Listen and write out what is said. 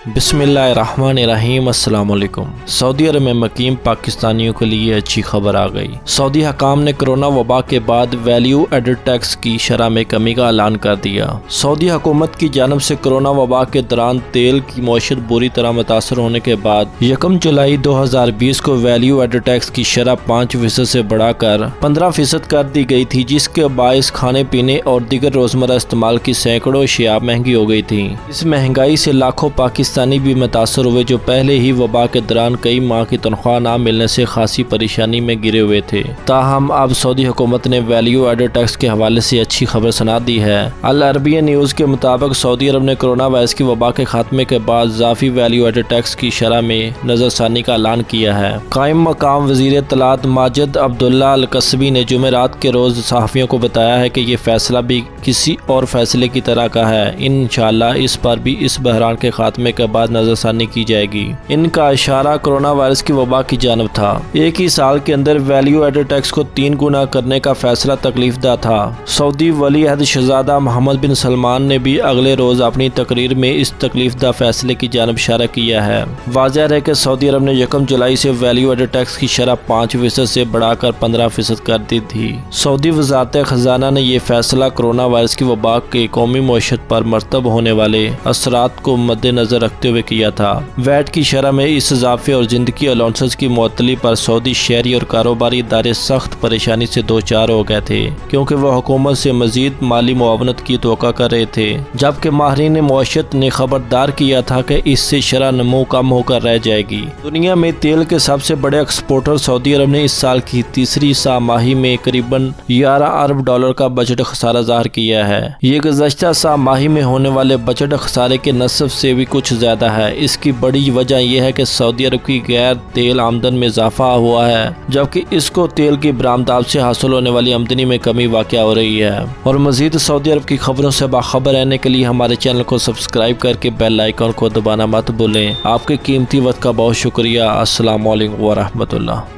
बिस्मिल्लाहिर्रहमानिर्रहीम। अस्सलाम वालेकुम। सऊदी अरब में मुकीम पाकिस्तानियों के लिए अच्छी खबर आ गई। सऊदी हकाम ने कोरोना वबा के बाद वैल्यू एडेड टैक्स की शरह में कमी का ऐलान कर दिया। सऊदी हुकूमत की जानब से कोरोना वबा के दौरान तेल की मईशत बुरी तरह मुतासर होने के बाद 1 जुलाई 2020 को वैल्यू एडेड टैक्स की शरह 5% से बढ़ाकर 15% कर दी गई थी, जिसके बायस खाने पीने और दीगर रोजमर्रा इस्तेमाल की सैकड़ों अशिया महंगी हो गई थी। इस महंगाई से लाखों पाकिस्तानी भी मुतासर हुए, जो पहले ही वबा के दौरान कई माह की तनख्वाह न मिलने से खासी परेशानी में गिरे हुए थे। ताहम अब सऊदी हुकूमत ने वैल्यू एडेड टैक्स के हवाले से अच्छी खबर सुना दी है। अल अरबिया न्यूज़ के मुताबिक सऊदी अरब ने कोरोना वायरस की वबा के खात्मे के बाद इजाफी वैल्यू एडेड टैक्स की शरह में नजरसानी का ऐलान किया है। कायम मकाम वजीर इत्तलात माजिद अब्दुल्ला अल कसबी ने जुमेरात के रोज सहाफ़ियों को बताया है कि ये फैसला भी किसी और फैसले की तरह का है। इंशाअल्लाह इस पर भी इस बहरान के खात्मे के बाद नजरसानी की जाएगी। इनका इशारा कोरोना वायरस की वबा की जानब था। एक ही साल के अंदर वैल्यू एडेड टैक्स को 3 गुना करने का फैसला तकलीफदा था। सऊदी वली अहद शहजादा मोहम्मद बिन सलमान ने भी अगले रोज अपनी तकरीर में इस तकलीफदा फैसले की जानब इशारा किया है। वाज़ेह है कि सऊदी अरब ने 1 जुलाई से वैल्यू एडेड टैक्स की शरह 5% से बढ़ाकर 15% कर दी थी। सऊदी वज़ारत खजाना ने यह फैसला कोरोना वायरस की वबा के कौमी मईशत पर मरतब होने वाले असरात को मद्देनजर रखते हुए किया था। वैट की शरह में इस इजाफे और जिंदगी अलाउंसेस की मुअत्तली पर सऊदी शहरी और कारोबारी इदारे सख्त परेशानी से दो चार हो गए थे, क्योंकि वह हुकूमत से मजीद माली मुआवनत की तवक्को कर रहे थे, जबकि माहिरीन मईशत ने खबरदार किया था कि इससे शरह नमो कम होकर रह जाएगी। दुनिया में तेल के सबसे बड़े एक्सपोर्टर सऊदी अरब ने इस साल की तीसरी सामाही में करीबन 11 अरब डॉलर का बजट खसारा ज़ाहिर किया है। ये गुज़श्ता सामाही में होने वाले बजट खसारे के नस्ब से भी कुछ ज्यादा है। इसकी बड़ी वजह यह है कि सऊदी अरब की गैर तेल आमदन में इजाफा हुआ है, जबकि इसको तेल की बरामदात से हासिल होने वाली आमदनी में कमी वाक़या हो रही है। और मजीद सऊदी अरब की खबरों से बाखबर रहने के लिए हमारे चैनल को सब्सक्राइब करके बेल आइकन को दबाना मत भूलें। आपके कीमती वक्त का बहुत शुक्रिया। अस्सलाम वालेकुम व रहमतुल्लाह।